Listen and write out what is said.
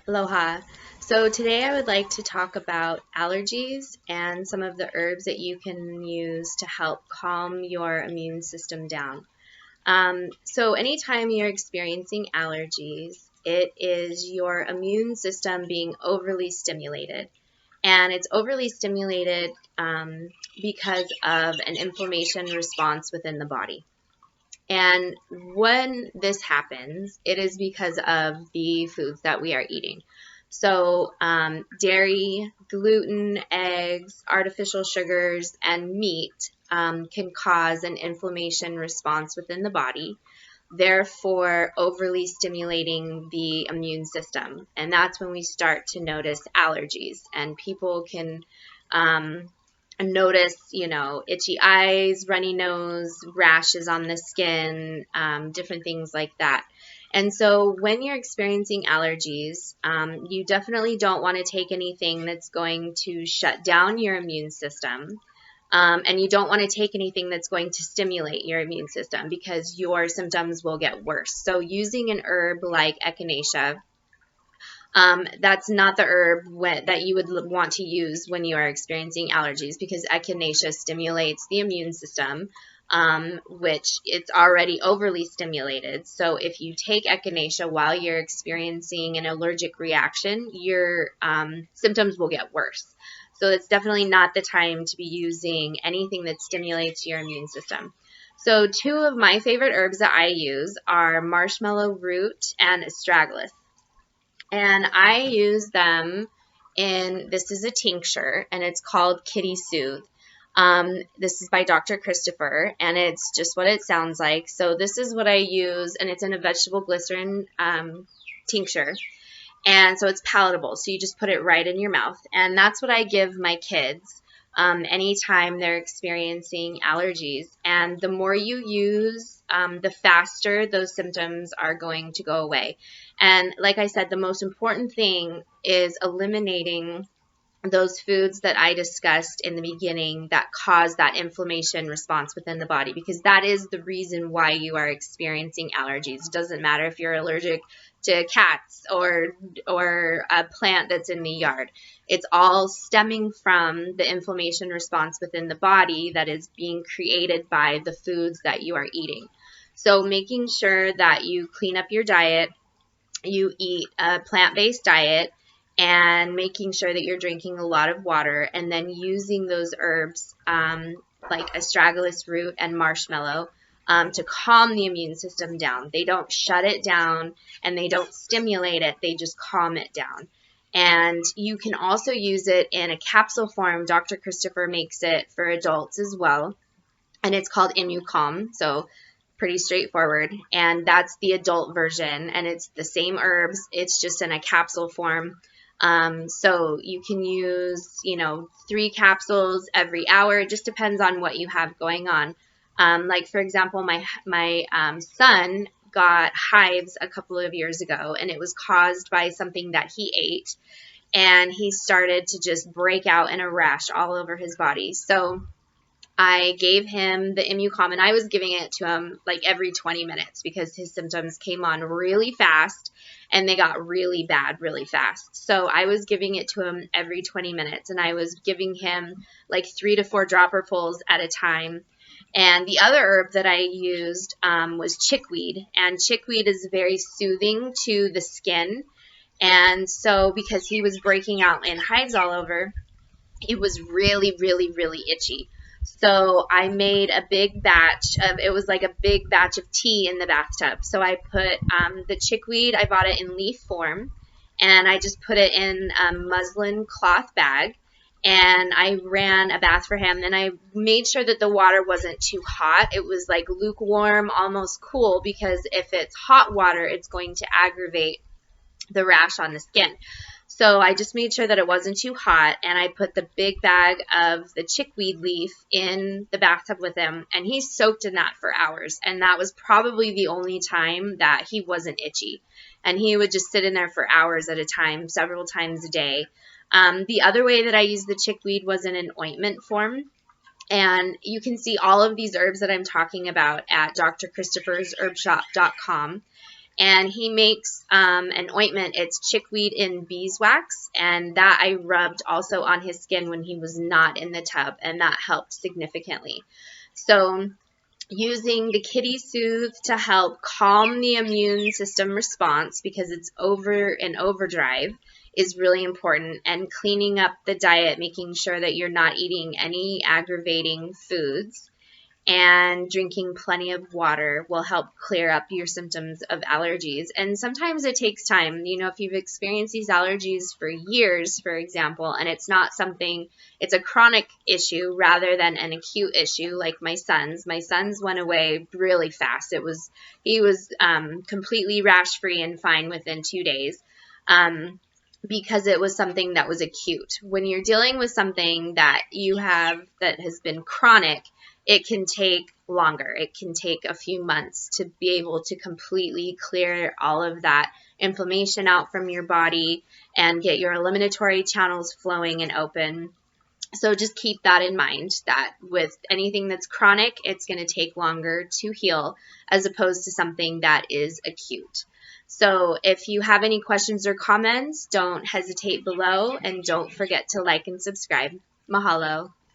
Aloha. So today I would like to talk about allergies and some of the herbs that you can use to help calm your immune system down. So anytime you're experiencing allergies, it is your immune system being overly stimulated. And it's overly stimulated because of an inflammation response within the body. And when this happens, it is because of the foods that we are eating. So, dairy, gluten, eggs, artificial sugars, and meat can cause an inflammation response within the body, therefore overly stimulating the immune system. And that's when we start to notice allergies. And people can notice, itchy eyes, runny nose, rashes on the skin, different things like that. And so when you're experiencing allergies, you definitely don't want to take anything that's going to shut down your immune system. And you don't want to take anything that's going to stimulate your immune system because your symptoms will get worse. So using an herb like echinacea, that's not the herb that you would want to use when you are experiencing allergies because echinacea stimulates the immune system, which it's already overly stimulated. So if you take echinacea while you're experiencing an allergic reaction, your symptoms will get worse. So it's definitely not the time to be using anything that stimulates your immune system. So two of my favorite herbs that I use are marshmallow root and astragalus. And I use them this is a tincture, and it's called Kitty Soothe. This is by Dr. Christopher, and it's just what it sounds like. So this is what I use, and it's in a vegetable glycerin tincture. And so it's palatable. So you just put it right in your mouth. And that's what I give my kids anytime they're experiencing allergies. And the more you use, the faster those symptoms are going to go away. And like I said, the most important thing is eliminating those foods that I discussed in the beginning that cause that inflammation response within the body, because that is the reason why you are experiencing allergies. It doesn't matter if you're allergic to cats or a plant that's in the yard. It's all stemming from the inflammation response within the body that is being created by the foods that you are eating. So making sure that you clean up your diet, you eat a plant-based diet, and making sure that you're drinking a lot of water, and then using those herbs like astragalus root and marshmallow to calm the immune system down. They don't shut it down and they don't stimulate it, they just calm it down. And you can also use it in a capsule form. Dr. Christopher makes it for adults as well, and it's called ImmuCalm. So pretty straightforward, and that's the adult version, and it's the same herbs, it's just in a capsule form. So you can use, 3 capsules every hour. It just depends on what you have going on. Like for example, my son got hives a couple of years ago, and it was caused by something that he ate, and he started to just break out in a rash all over his body. So I gave him the ImmuCalm, and I was giving it to him like every 20 minutes because his symptoms came on really fast and they got really bad really fast. So I was giving it to him every 20 minutes, and I was giving him like 3 to 4 dropperfuls at a time. And the other herb that I used was chickweed, and chickweed is very soothing to the skin. And so because he was breaking out in hives all over, it was really, really, really itchy. So I made a big batch it was like a big batch of tea in the bathtub. So I put the chickweed, I bought it in leaf form, and I just put it in a muslin cloth bag, and I ran a bath for him. And I made sure that the water wasn't too hot. It was like lukewarm, almost cool, because if it's hot water, it's going to aggravate the rash on the skin. So I just made sure that it wasn't too hot, and I put the big bag of the chickweed leaf in the bathtub with him, and he soaked in that for hours. And that was probably the only time that he wasn't itchy. And he would just sit in there for hours at a time, several times a day. The other way that I used the chickweed was in an ointment form. And you can see all of these herbs that I'm talking about at drchristophersherbshop.com. and he makes an ointment. It's chickweed and beeswax, and that I rubbed also on his skin when he was not in the tub, and that helped significantly. So using the Kitty Soothe to help calm the immune system response because it's in overdrive is really important, and cleaning up the diet, making sure that you're not eating any aggravating foods, and drinking plenty of water will help clear up your symptoms of allergies. And sometimes it takes time. You know, if you've experienced these allergies for years, for example, and it's not something, it's a chronic issue rather than an acute issue like my son's. My son's went away really fast. He was completely rash free and fine within 2 days. Because it was something that was acute. When you're dealing with something that you have that has been chronic, it can take longer. It can take a few months to be able to completely clear all of that inflammation out from your body and get your eliminatory channels flowing and open. So just keep that in mind, that with anything that's chronic, it's going to take longer to heal as opposed to something that is acute. So if you have any questions or comments, don't hesitate below, and don't forget to like and subscribe. Mahalo.